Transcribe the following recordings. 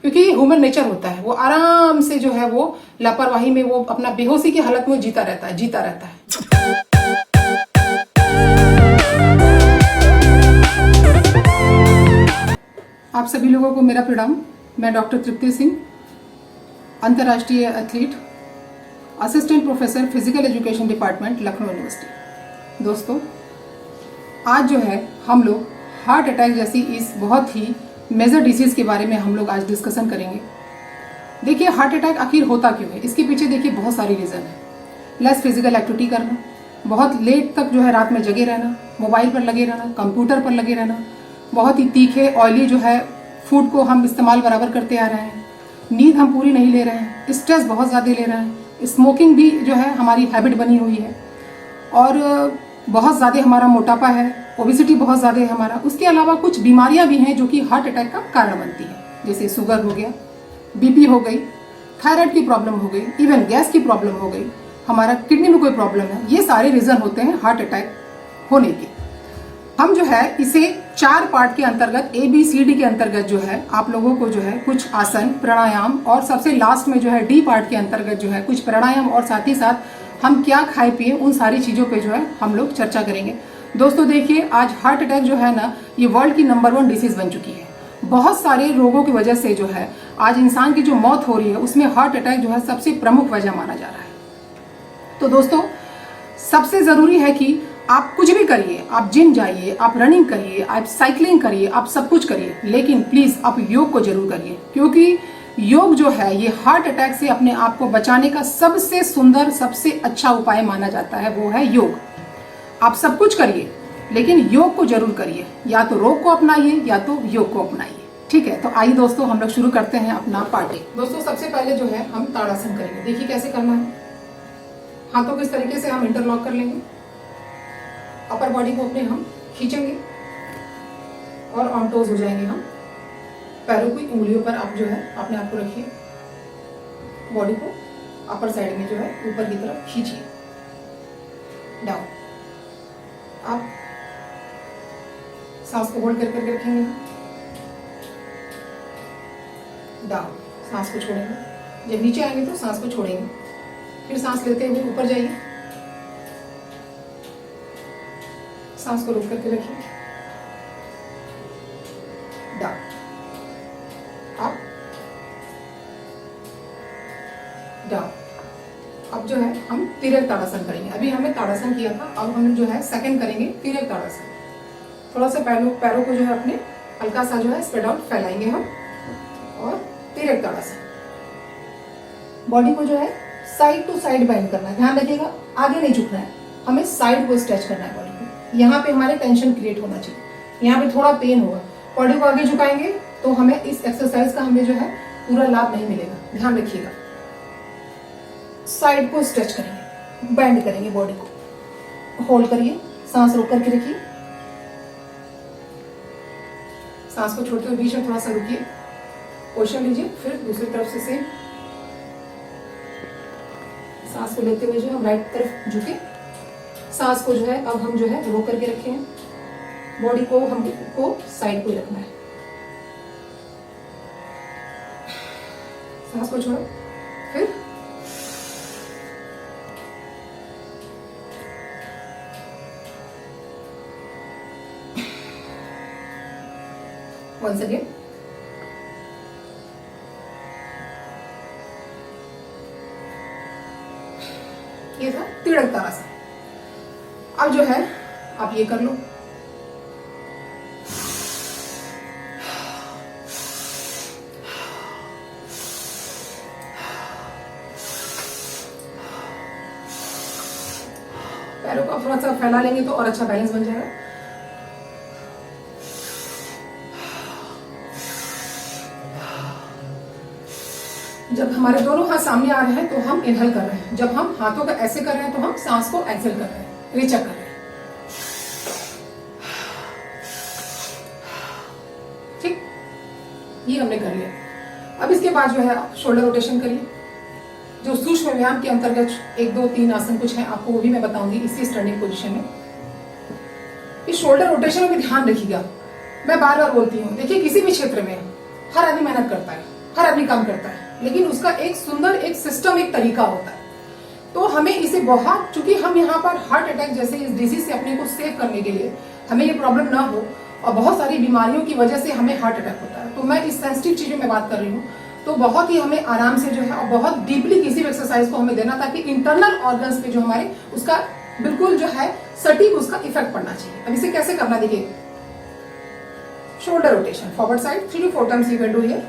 क्योंकि human nature होता है, वो आराम से जो है वो लापरवाही में वो अपना बेहोशी की हालत में जीता रहता है। आप सभी लोगों को मेरा प्रणाम। मैं डॉक्टर तृप्ति सिंह, अंतर्राष्ट्रीय athlete, assistant professor physical education department, Lucknow university. दोस्तों, आज जो है हम लोग हार्ट अटैक जैसी इस बहुत ही मेजर डिसीज के बारे में हम लोग आज डिस्कशन करेंगे। देखिए, हार्ट अटैक आखिर होता क्यों है, इसके पीछे देखिए बहुत सारी रीज़न है। लेस फिजिकल एक्टिविटी करना, बहुत लेट तक जो है रात में जगे रहना, मोबाइल पर लगे रहना, कंप्यूटर पर लगे रहना, बहुत ही तीखे ऑयली जो है फूड को हम इस्तेमाल बराबर करते आ रहे हैं, नींद हम पूरी नहीं ले रहे हैं, स्ट्रेस बहुत ज़्यादा ले रहे हैं, स्मोकिंग भी जो है हमारी हैबिट बनी हुई है, और बहुत ज़्यादा हमारा मोटापा है, ओबेसिटी बहुत ज़्यादा है हमारा। उसके अलावा कुछ बीमारियां भी हैं जो कि हार्ट अटैक का कारण बनती है, जैसे शुगर हो गया, बीपी हो गई, थायराइड की प्रॉब्लम हो गई, इवन गैस की प्रॉब्लम हो गई, हमारा किडनी में कोई प्रॉब्लम है। ये सारे रीज़न होते हैं हार्ट अटैक होने के। हम जो है इसे 4 पार्ट के अंतर्गत ABCD के अंतर्गत जो है आप लोगों को जो है कुछ आसन, प्राणायाम, और सबसे लास्ट में जो है D पार्ट के अंतर्गत जो है कुछ प्राणायाम, और साथ ही साथ हम क्या खाए पिए उन सारी चीज़ों पे जो है हम लोग चर्चा करेंगे। दोस्तों देखिए, आज हार्ट अटैक जो है ना, ये वर्ल्ड की नंबर 1 डिसीज बन चुकी है। बहुत सारे रोगों की वजह से जो है आज इंसान की जो मौत हो रही है उसमें हार्ट अटैक जो है सबसे प्रमुख वजह माना जा रहा है। तो दोस्तों, सबसे ज़रूरी है कि आप कुछ भी करिए, आप जिम जाइए, आप रनिंग करिए, आप साइकिलिंग करिए, आप सब कुछ करिए, लेकिन प्लीज़ आप योग को जरूर करिए, क्योंकि योग जो है ये हार्ट अटैक से अपने आप को बचाने का सबसे सुंदर, सबसे अच्छा उपाय माना जाता है, वो है योग। आप सब कुछ करिए लेकिन योग को जरूर करिए, या तो रोग को अपनाइए या तो योग को अपनाइए। ठीक है, तो आइए दोस्तों हम लोग शुरू करते हैं अपना पार्टी। दोस्तों, सबसे पहले जो है हम ताड़ासन करेंगे। देखिए कैसे करना है। हाथों को इस तरीके से हम इंटरलॉक कर लेंगे, अपर बॉडी को अपने हम खींचेंगे और ऑन टोज हो जाएंगे हम। पैरों की उंगलियों पर आप जो है अपने आप को रखिए, बॉडी को अपर साइड में जो है ऊपर की तरफ खींचिए, डाउन। आप सांस को होल्ड करके रखेंगे, डाउन। सांस को छोड़ेंगे, जब नीचे आएंगे तो सांस को छोड़ेंगे, फिर सांस लेते हुए ऊपर जाइए, सांस को रोक करके रखिए, डाउन, अप, डाउन। अब जो है हम तिर्यक ताड़ासन करेंगे। अभी हमने ताड़ासन किया था, अब हम जो है सेकंड करेंगे तिर्यक ताड़ासन। थोड़ा सा पैरों को जो है अपने हल्का सा जो है स्प्रेड आउट फैलाएंगे हम, और तिर्यक ताड़ासन। बॉडी को जो है साइड टू साइड बेंड करना है, ध्यान रखिएगा, आगे नहीं झुकना है, हमें साइड को स्ट्रेच करना है बॉडी को। यहाँ पे हमारे टेंशन क्रिएट होना चाहिए, यहाँ पे थोड़ा पेन होगा। बॉडी को आगे झुकाएंगे तो हमें इस एक्सरसाइज का हमें जो है पूरा लाभ नहीं मिलेगा, ध्यान रखिएगा। साइड को स्ट्रेच करेंगे, बेंड करेंगे बॉडी को, होल्ड करिए, सांस रोक करके रखिए, सांस को छोड़ते हुए बीच में थोड़ा सा रुकिए, पोजीशन लीजिए, फिर दूसरी तरफ से सेम सांस को लेते हुए जो हम राइट तरफ झुके, सांस को जो है अब हम जो है रोक करके रखे हैं, बॉडी को हमको साइड को ही रखना है, सांस को छोड़ो, फिर once again, ये था तिर्यक ताड़ासन। अब जो है आप ये कर लो, पैरों को थोड़ा सा फैला लेंगे तो और अच्छा बैलेंस बन जाएगा। जब हमारे दोनों हाथ सामने आ रहे हैं तो हम इनहेल कर रहे हैं, जब हम हाथों को ऐसे कर रहे हैं तो हम सांस को एक्सेल कर रहे हैं, रिचक कर रहे हैं। ठीक, ये हमने कर लिया। अब इसके बाद जो है शोल्डर रोटेशन करिए, जो सूक्ष्म व्यायाम के अंतर्गत 1 2 3 आसन कुछ है, आपको वो भी मैं बताऊंगी इसी स्टैंडिंग पोजीशन में। इस शोल्डर रोटेशन में भी ध्यान रखिएगा, मैं बार बार बोलती हूँ, देखिए किसी भी क्षेत्र में हर आदमी मेहनत करता है, हर आदमी काम करता है, लेकिन उसका एक सुंदर एक सिस्टम, एक तरीका होता है। तो हमें इसे बहुत, चूंकि हम यहाँ पर हार्ट अटैक जैसे इस डिजीज से अपने को सेव करने के लिए, हमें ये प्रॉब्लम ना हो, और बहुत सारी बीमारियों की वजह से हमें हार्ट अटैक होता है, तो मैं इस सेंसिटिव चीजों में बात कर रही हूँ। तो बहुत ही हमें आराम से जो है और बहुत डीपली किसी भी एक्सरसाइज को हमें देना, ताकि इंटरनल ऑर्गन्स पे जो हमारे उसका बिल्कुल जो है सटीक उसका इफेक्ट पड़ना चाहिए। अब इसे कैसे करना देखिए, shoulder rotation forward side 3 to 4 times you can do here।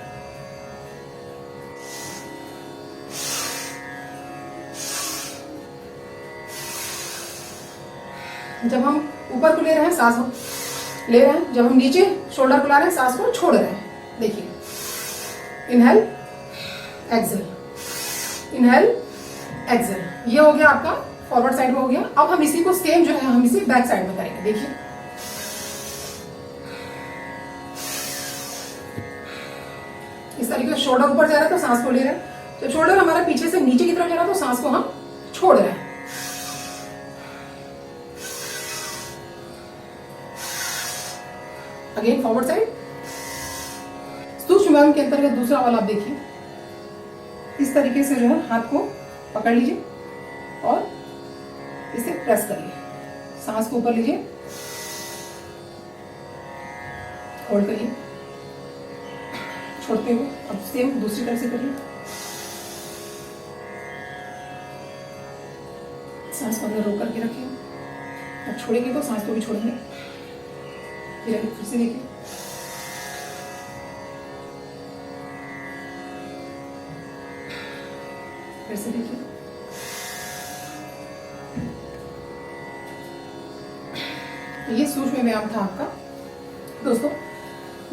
जब हम ऊपर को ले रहे हैं सांस ले रहे हैं, जब हम नीचे शोल्डर को ला रहे हैं सांस को छोड़ रहे हैं। देखिए, इनहेल एक्सेल, इनहेल एक्सेल, ये हो गया आपका फॉरवर्ड साइड में हो गया। अब हम इसी को सेम जो है हम इसी बैक साइड में करेंगे। देखिए, इस तरीके से शोल्डर ऊपर जा रहा है तो सांस को ले रहे हैं, तो शोल्डर हमारा पीछे से नीचे की तरफ जा रहा है तो सांस को हम छोड़ रहे हैं। Again forward side. सूक्ष्म व्यायाम के अंतर्गत दूसरा वाला आप देखिए, इस तरीके से जो है हाथ को पकड़ लीजिए और इसे प्रेस करिए, सांस को ऊपर लीजिए, होल्ड करिए, छोड़ते हुए अब सेम दूसरी तरफ से करिए, सांस को अंदर रोक करके रखिए। अब छोड़ेंगे तो सांस को भी छोड़ेंगे, फिर से देखिए, फिर से देखिए, ये सूक्ष्म व्यायाम था आपका दोस्तों।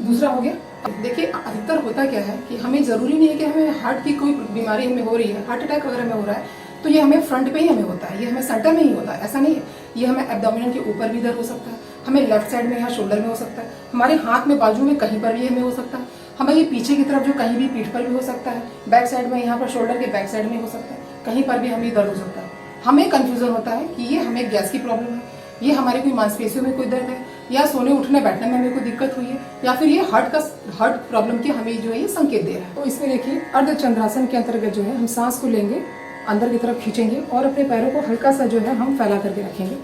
दूसरा हो गया, देखिए अधिकतर होता क्या है कि हमें जरूरी नहीं है कि हमें हार्ट की कोई बीमारी हमें हो रही है, हार्ट अटैक वगैरह में हो रहा है तो ये हमें फ्रंट पे ही हमें होता है, ये हमें सेंटर में ही होता है, ऐसा नहीं है। ये हमें एब्डोमिनल के ऊपर भी दर्द हो सकता है, हमें लेफ्ट साइड में या शोल्डर में हो सकता है, हमारे हाथ में बाजू में कहीं पर भी हमें हो सकता है, हमें ये पीछे की तरफ जो कहीं भी पीठ पर भी हो सकता है, बैक साइड में यहाँ पर शोल्डर के बैक साइड में हो सकता है, कहीं पर भी हमें दर्द हो सकता है। हमें कंफ्यूजन होता है कि ये हमें गैस की प्रॉब्लम है, ये हमारे कोई मांसपेशियों में कोई दर्द है, या सोने उठने बैठने में हमें कोई दिक्कत हुई है, या फिर ये हार्ट प्रॉब्लम की हमें जो है ये संकेत दे रहा है। तो इसमें देखिए अर्धचंद्रासन के अंतर्गत जो है हम सांस को लेंगे, अंदर की तरफ खींचेंगे और अपने पैरों को हल्का सा जो है हम फैला करके रखेंगे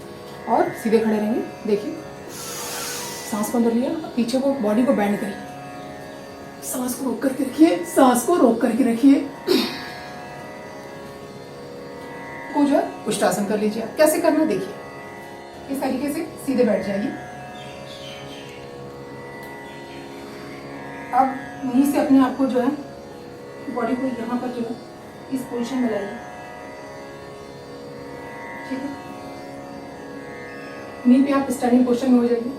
और सीधे खड़े रहेंगे। देखिए, सांस को अंदर लिया, पीछे को बॉडी को बैंड करिए, सांस को रोक करके रखिए, सांस को रोक करके रखिए, को जो है उष्टासन कर लीजिए। कैसे करना देखिए, इस तरीके से सीधे बैठ जाइए। अब नी से अपने आप को जो है बॉडी को यहाँ पर जो है इस पोजीशन में लाइए, ठीक है। नी पे आप स्टैंडिंग पोजीशन में हो जाइए।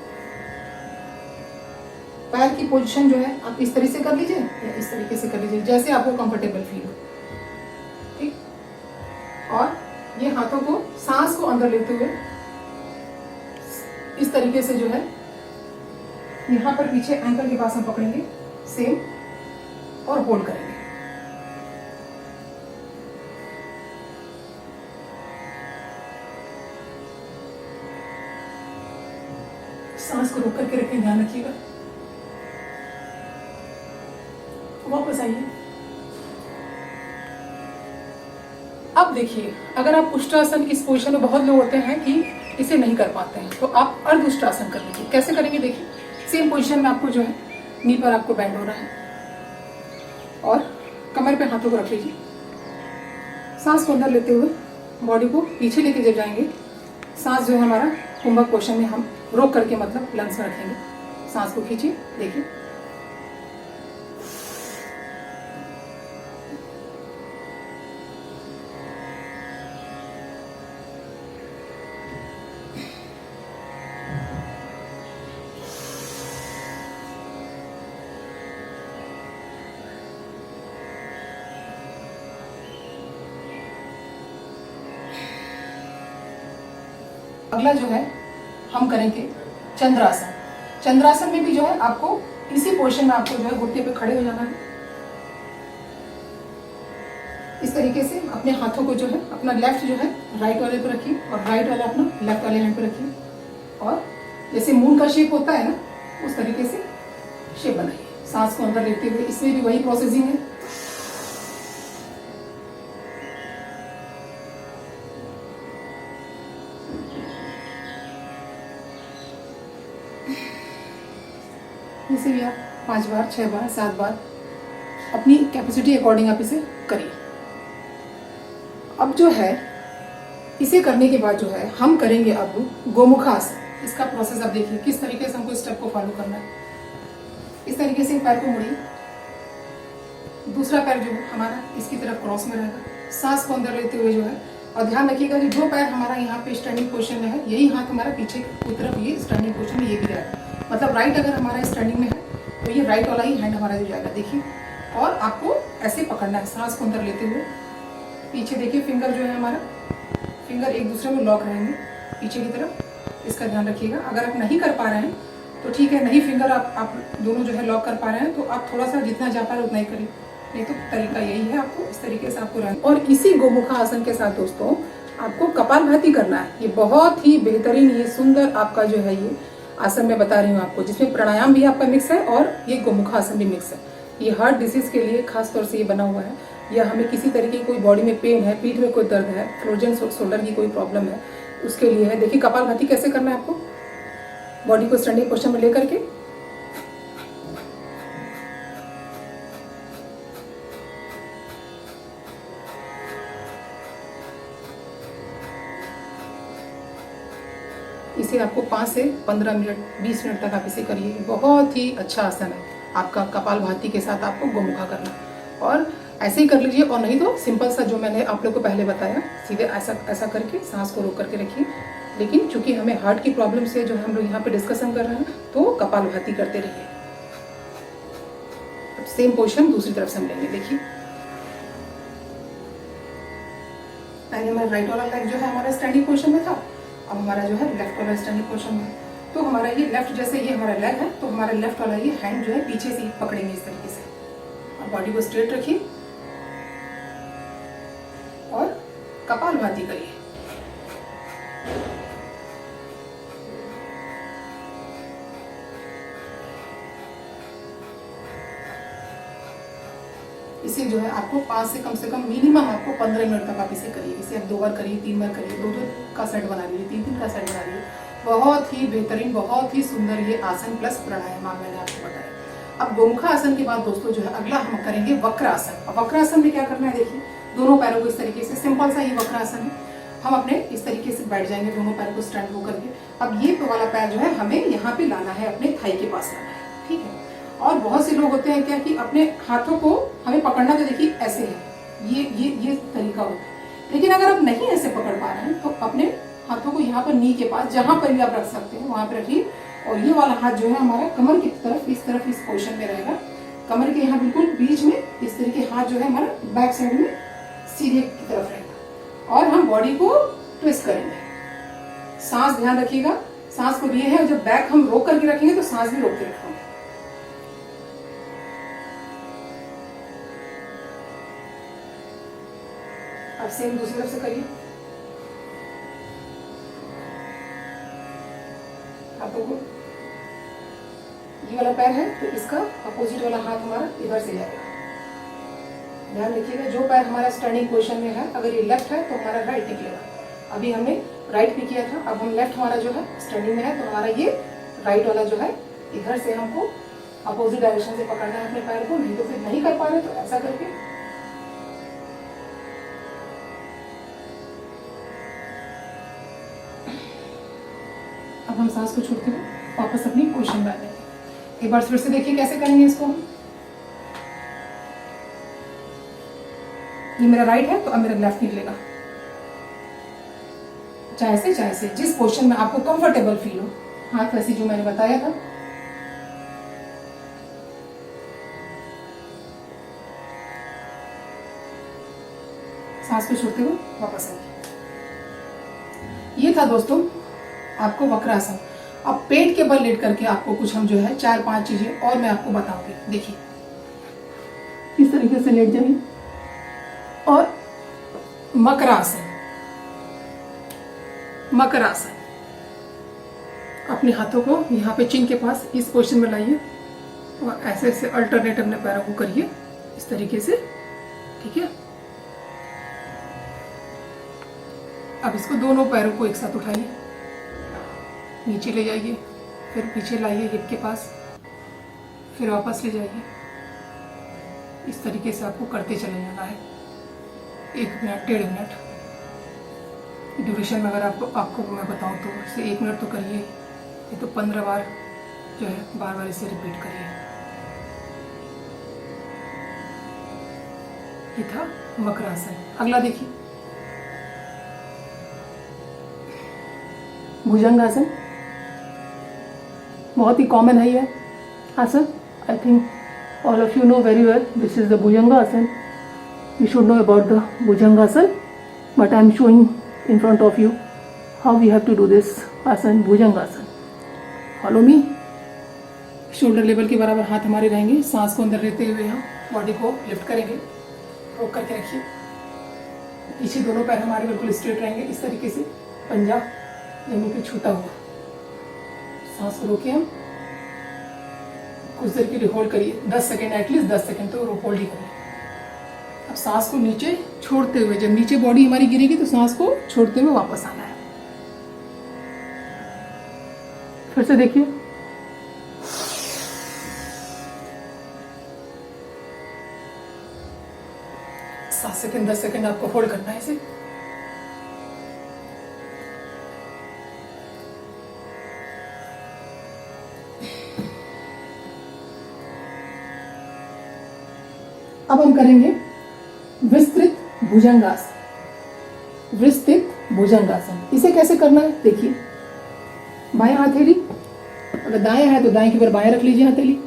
पैर की पोजीशन जो है आप इस तरीके से कर लीजिए या इस तरीके से कर लीजिए, जैसे आपको कंफर्टेबल फील हो, ठीक। और ये हाथों को सांस को अंदर लेते हुए इस तरीके से जो है यहाँ पर पीछे एंकल के पास हम पकड़ेंगे सेम और होल्ड करेंगे। सांस को रोक करके रखें, ध्यान रखिएगा। वापस आइए। अब देखिए, अगर आप उष्ट्रासन की इस पोजीशन में, बहुत लोग होते हैं कि इसे नहीं कर पाते हैं, तो आप अर्ध उष्ट्रासन कर लीजिए। कैसे करेंगे देखिए, सेम पोजीशन में आपको जो है नी पर आपको बैंड होना है और कमर पे हाथों को रख लीजिए। सांस को अंदर लेते हुए बॉडी को पीछे लेके जब जाएंगे, सांस जो है हमारा कुंभक पोजीशन में हम रोक करके मतलब लंग्स में रखेंगे। सांस को खींचिए, देखिए। अगला जो है हम करेंगे चंद्रासन। चंद्रासन में भी जो है आपको इसी पोजीशन में आपको जो है घुटने पे खड़े हो जाना है। इस तरीके से अपने हाथों को जो है अपना लेफ्ट जो है राइट वाले पे रखिए और राइट वाला अपना लेफ्ट वाले हैंड पे रखिए और जैसे मून का शेप होता है ना, उस तरीके से शेप बनाइए। सांस को अंदर लेते हुए, इसमें भी वही प्रोसेसिंग है। इसे भी आप 5 बार, 6 बार, 7 बार अपनी कैपेसिटी अकॉर्डिंग आप इसे करिए। अब जो है इसे करने के बाद जो है हम करेंगे अब गोमुखासन। इसका प्रोसेस आप देखिए किस तरीके से हमको स्टेप को फॉलो करना है। इस तरीके से पैर को मुड़िए, दूसरा पैर जो है हमारा इसकी तरफ क्रॉस में रहेगा, सांस को अंदर लेते हुए जो है, और ध्यान रखिएगा कि जो पैर हमारा यहाँ पे स्टैंडिंग पोजीशन में है यही हाथ हमारा पीछे की तरफ ये स्टैंडिंग पोजीशन में ये भी रहेगा। मतलब राइट अगर हमारा स्टैंडिंग में है तो ये राइट वाला ही हैंड हमारा जो जाएगा, देखिए। और आपको ऐसे पकड़ना है, सांस को अंदर लेते हुए। पीछे देखिए फिंगर जो है हमारा, फिंगर एक दूसरे में लॉक रहेंगे पीछे की तरफ, इसका ध्यान रखिएगा। अगर आप नहीं कर पा रहे हैं तो ठीक है, नहीं फिंगर आप दोनों जो है लॉक कर पा रहे हैं तो आप थोड़ा सा जितना जा पा रहे उतना ही करिए, नहीं तो तरीका यही है, आपको इस तरीके से आपको रहना। और इसी गोमुखा आसन के साथ दोस्तों आपको कपालभाति करना है। ये बहुत ही बेहतरीन, ये सुंदर आपका जो है ये आसन मैं बता रही हूँ आपको, जिसमें प्राणायाम भी आपका मिक्स है और ये गोमुखा आसन भी मिक्स है। ये हार्ट डिसीज के लिए खास तौर से ये बना हुआ है, या हमें किसी तरीके की कोई बॉडी में पेन है, पीठ में कोई दर्द है, फ्रोजन शोल्डर की कोई प्रॉब्लम है, उसके लिए है। देखिए कपालभाति कैसे करना है आपको, बॉडी को स्टैंडिंग पोस्चर में लेकर के इसे आपको 5 से 15 मिनट, 20 मिनट तक आप इसे करिए। बहुत ही अच्छा आसन है आपका कपालभाति के साथ आपको गोमुखा करना, और ऐसे ही कर लीजिए। और नहीं तो सिंपल सा जो मैंने आप लोग को पहले बताया, सीधे ऐसा करके सांस को रोक करके रखिए। लेकिन चूंकि हमें हार्ट की प्रॉब्लम से जो हम लोग यहाँ पे डिस्कशन कर रहे हैं तो कपालभाति करते रहिए। सेम पोजीशन दूसरी तरफ से हम लेंगे। देखिए पहले हमारा राइट वाला लेग जो है हमारा स्टैंडिंग पोजीशन में था, अब हमारा जो है लेफ्ट वाला स्टैंडिंग पोजीशन में। तो हमारा ये लेफ्ट, जैसे ये हमारा लेग है तो हमारा लेफ्ट वाला ये हैंड जो है पीछे से पकड़ेंगे इस तरीके से, और बॉडी को स्ट्रेट रखिए और कपालभाति करिए। इसे जो है आपको 5 से कम मिनिमम आपको 15 मिनट तक आप इसे करिए। इसे आप 2 बार करिए, 3 बार करिए, 2 का सेट बना लीजिए, 3 का सेट बना लीजिए। बहुत ही बेहतरीन, बहुत ही सुंदर ये आसन प्लस प्राणायाम मैंने आपको बताया। अब गोमुखा आसन के बाद दोस्तों जो है अगला हम करेंगे वक्रासन। अब वक्रासन में क्या करना है, देखिए दोनों पैरों को इस तरीके से, सिंपल सा ये वक्रासन है। हम अपने इस तरीके से बैठ जाएंगे, दोनों पैरों को स्टैंड होकर के। अब ये वाला पैर जो है हमें यहाँ पे लाना है, अपने थाई के पास लाना है, ठीक है। और बहुत से लोग होते हैं क्या कि अपने हाथों को हमें पकड़ना, तो देखिए ऐसे है, ये तरीका होता है। लेकिन अगर आप नहीं ऐसे पकड़ पा रहे हैं तो अपने हाथों को यहाँ पर नी के पास, जहां पर भी आप रख सकते हैं वहां पर रखिए। और ये वाला हाथ जो है हमारा कमर की तरफ, इस पोजीशन में रहेगा, कमर के यहाँ बिल्कुल बीच में। इस तरीके हाथ जो है हमारा बैक साइड में सीधे की तरफ रहेगा, और हम बॉडी को ट्विस्ट करेंगे। सांस ध्यान रखिएगा, सांस को लिए है, जब बैक हम रोक करके रखेंगे तो सांस भी रोक के रखेंगे। अब सेम दूसरी तरफ से करिए। हाथों को, ये वाला पैर है तो इसका अपोजिट वाला हाथ हमारा इधर से जाएगा। ध्यान रखिएगा, जो पैर हमारा स्टैंडिंग पोजीशन में है, अगर ये लेफ्ट है तो हमारा राइट निकलेगा। अभी हमने राइट भी किया था, अब हम लेफ्ट हमारा जो है स्टैंडिंग में है तो हमारा ये राइट वाला जो है इधर से हमको अपोजिट डायरेक्शन से पकड़ना है अपने पैर को। नहीं तो फिर नहीं कर पा रहे तो ऐसा करके अब हम सांस को छोड़ते हुए वापस अपनी पोजीशन में आ जाएंगे। एक बार फिर से देखिए कैसे करेंगे इसको। ये मेरा राइट है तो अब मेरा लेफ्ट निकलेगा। चाहे से जिस पोजीशन में आपको कंफर्टेबल फील हो, हाथ वैसे जो मैंने बताया था। सांस को छोड़ते हुए वापस आइए। ये था दोस्तों आपको वक्रासन। अब पेट के बल लेट करके आपको कुछ हम जो है 4-5 चीजें और मैं आपको बताऊंगी। देखिए इस तरीके से लेट जाइए, और मकरासन। मकरासन, अपने हाथों को यहाँ पे चिन के पास इस पोजीशन में लाइए, और ऐसे ऐसे अल्टरनेट अपने पैरों को करिए इस तरीके से, ठीक है। अब इसको दोनों पैरों को एक साथ उठाइए, नीचे ले जाइए, फिर पीछे लाइए हिप के पास, फिर वापस ले जाइए। इस तरीके से आपको करते चले जाना है। 1 मिनट 1.5 मिनट ड्यूरेशन में अगर आपको मैं बताऊं तो इसे 1 मिनट तो करिए, ये तो 15 बार जो है बार बार इसे रिपीट करिए। ये था मकरासन। अगला देखिए भुजंगासन। बहुत ही कॉमन है ये आसन। I think all of you know very well this is the bhujangasana. You should know about the Bhujangasana, but I am showing in front of you how we have to do this asan, Bhujangasana. Follow me. Shoulder level के बराबर हाथ हमारे रहेंगे। सांस को अंदर लेते हुए हम बॉडी को लिफ्ट करेंगे। रोक करके रखिए। पीछे दोनों पैर हमारे बिल्कुल स्ट्रेट रहेंगे। इस तरीके से पंजा जमीन पे छूता हुआ। सांस को रोके हम कुछ देर के लिए होल्ड करिए। 10 सेकेंड, एटलीस्ट 10 सेकेंड तो होल्ड ही करिए। अब सांस को नीचे छोड़ते हुए, जब नीचे बॉडी हमारी गिरेगी तो सांस को छोड़ते हुए वापस आना है। फिर से देखिए। सात सेकेंड 10 सेकेंड आपको होल्ड करना है इसे। अब हम करेंगे विस्तृत भुजंगासन। विस्तृत भुजंगासन इसे कैसे करना है देखिए। बायां हथेली, अगर दायां है तो दाएं के ऊपर बायां रख लीजिए हथेली।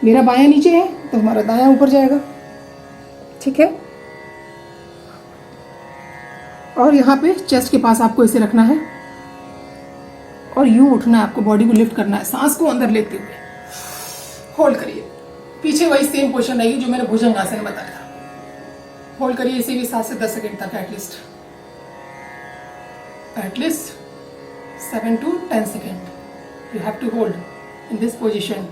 मेरा बायां नीचे है तो हमारा दायां ऊपर जाएगा, ठीक है। और यहाँ पे चेस्ट के पास आपको इसे रखना है और यूं उठना है। आपको बॉडी को लिफ्ट करना है। सांस को अंदर लेते हुए होल्ड करिए। पीछे वही सेम पोजीशन रहेगी जो मैंने भुजंगासन में बताया था। होल्ड करिए इसे भी 7 से 10 सेकेंड तक at least 7 to 10 second. You have to hold in this position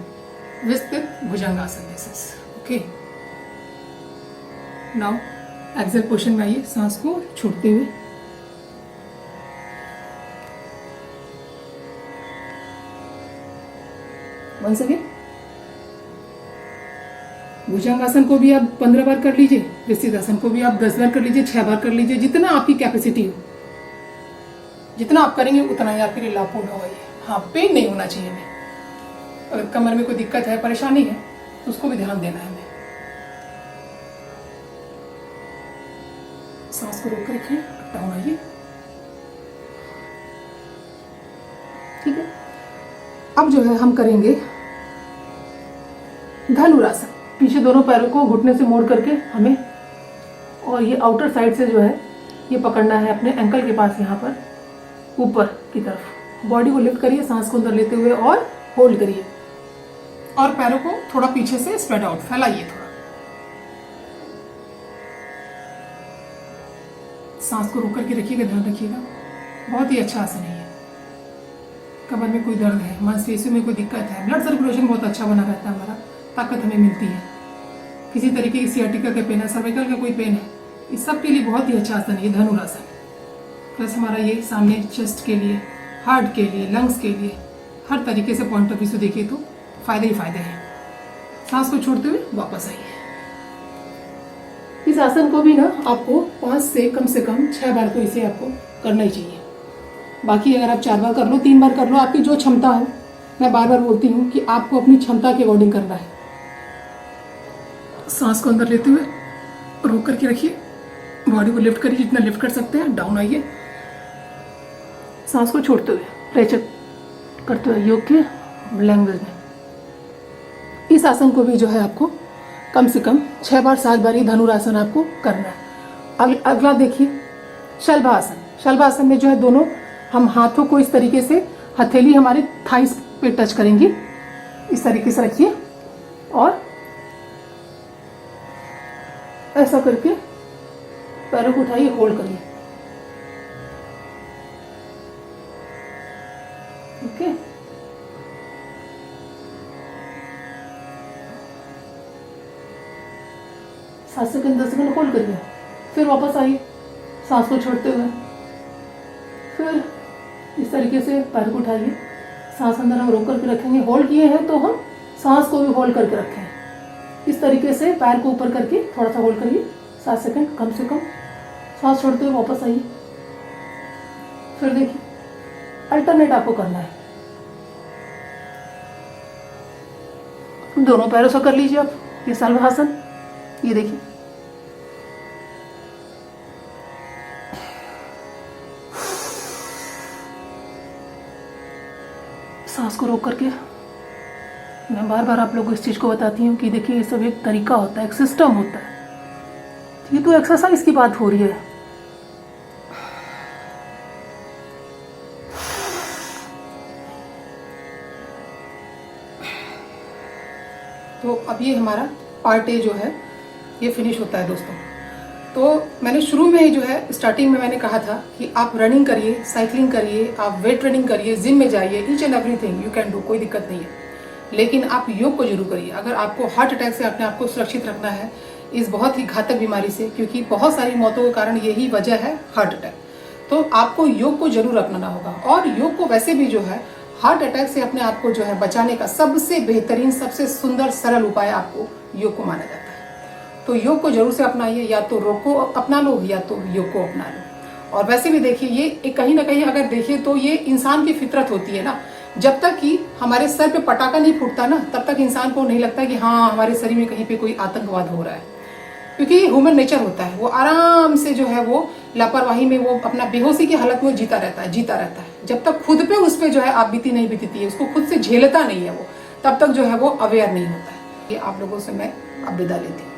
विस्तृत bhujangasana. This is okay. Now एक्सेल पोजिशन में आइए, सांस को छोड़ते हुए। वंस अगेन भुजंगासन को भी आप 15 बार कर लीजिए। विस्तृत आसन को भी आप 10 बार कर लीजिए, 6 बार कर लीजिए, जितना आपकी कैपेसिटी हो। जितना आप करेंगे उतना ही आपके लिए लाभपूर्ण होगा ये। हाँ, पेन नहीं होना चाहिए हमें। अगर कमर में कोई दिक्कत है, परेशानी है तो उसको भी ध्यान देना है हमें। सांस को रोक कर रखिए, डाउन आइए, ठीक है। अब जो है हम करेंगे धनुरासन। पीछे दोनों पैरों को घुटने से मोड़ करके हमें, और ये आउटर साइड से जो है ये पकड़ना है अपने एंकल के पास, यहाँ पर ऊपर की तरफ। बॉडी को लिफ्ट करिए सांस को अंदर लेते हुए और होल्ड करिए। और पैरों को थोड़ा पीछे से स्प्रेड आउट फैलाइए थोड़ा। सांस को रोक करके रखिएगा, ध्यान रखिएगा। बहुत ही अच्छा आसन है ये। कमर में कोई दर्द है, मांसपेशियों में कोई दिक्कत है, ब्लड सर्कुलेशन बहुत अच्छा बना रहता है हमारा, ताकत हमें मिलती है। किसी तरीके की सियाटिका का पेन है, सर्वाइकल का कोई पेन है, इस सब के लिए बहुत ही अच्छा आसन है ये धनुरासन। प्लस हमारा ये सामने चेस्ट के लिए, हार्ट के लिए, लंग्स के लिए, हर तरीके से पॉइंट ऑफ व्यू से देखिए तो फायदे ही फायदे हैं। सांस को छोड़ते हुए वापस आइए। इस आसन को भी ना आपको 5 से कम 6 बार तो इसे आपको करना ही चाहिए। बाकी अगर आप 4 बार कर लो, 3 बार कर लो, आपकी जो क्षमता हो। मैं बार बार बोलती हूँ कि आपको अपनी क्षमता के अकॉर्डिंग करना है। सांस को अंदर लेते हुए रोक करके रखिए। बॉडी को लिफ्ट करिए जितना लिफ्ट कर सकते हैं। डाउन आइए। सांस को छोड़ते हुए प्रेचर करते हुए योग के लैंग्वेज में। इस आसन को भी जो है आपको कम से कम 6 बार 7 बार ये धनुरासन आपको करना है। अगला देखिए शलभासन। शलभासन में जो है दोनों हम हाथों को इस तरीके से, हथेली हमारे थाइस पे टच करेंगी। इस तरीके से रखिए और ऐसा करके पैरों को उठाइए, होल्ड करिए। ओके। सात सेकंड 10 सेकंड होल्ड करिए, फिर वापस आइए सांस को छोड़ते हुए। फिर इस तरीके से पैर को उठाइए, सांस अंदर हम रोक करके रखेंगे। होल्ड किए हैं तो हम सांस को भी होल्ड करके रखें। इस तरीके से पैर को ऊपर करके थोड़ा सा होल्ड करिए 7 सेकंड कम से कम। सांस छोड़ते हुए वापस आइए। फिर देखिए अल्टरनेट आपको करना है। दोनों पैरों से कर लीजिए आप ये शलभासन। ये देखिए सांस को रोक करके। मैं बार बार आप लोगों को इस चीज़ को बताती हूँ कि देखिए ये सब एक तरीका होता है, एक सिस्टम होता है। ये तो एक्सरसाइज की बात हो रही है। तो अब ये हमारा पार्ट ए जो है ये फिनिश होता है दोस्तों। तो मैंने शुरू में ही जो है स्टार्टिंग में मैंने कहा था कि आप रनिंग करिए, साइकिलिंग करिए, आप वेट ट्रेनिंग करिए, जिम में जाइए, each and everything you can do, कोई दिक्कत नहीं है। लेकिन आप योग को जरूर करिए अगर आपको हार्ट अटैक से अपने आप को सुरक्षित रखना है, इस बहुत ही घातक बीमारी से, क्योंकि बहुत सारी मौतों का कारण यही वजह है हार्ट अटैक। तो आपको योग को जरूर अपनाना होगा। और योग को वैसे भी जो है हार्ट अटैक से अपने आप को जो है बचाने का सबसे बेहतरीन, सबसे सुंदर, सरल उपाय आपको योग को माना जाता है। तो योग को जरूर से अपनाइए, या तो रोग को अपना लो या तो योग को अपना लो। और वैसे भी देखिए ये कहीं ना कहीं अगर देखिए तो ये इंसान की फितरत होती है ना। जब तक कि हमारे सर पे पटाखा नहीं फूटता ना, तब तक इंसान को नहीं लगता कि हाँ हमारे शरीर में कहीं पे कोई आतंकवाद हो रहा है, क्योंकि ये ह्यूमन नेचर होता है। वो आराम से जो है वो लापरवाही में वो अपना बेहोशी की हालत में जीता रहता है। जब तक खुद पे उस पे जो है आप बीती नहीं बीतती है, उसको खुद से झेलता नहीं है वो, तब तक जो है वो अवेयर नहीं होता है। ये आप लोगों से मैं अब विदा लेती हूँ।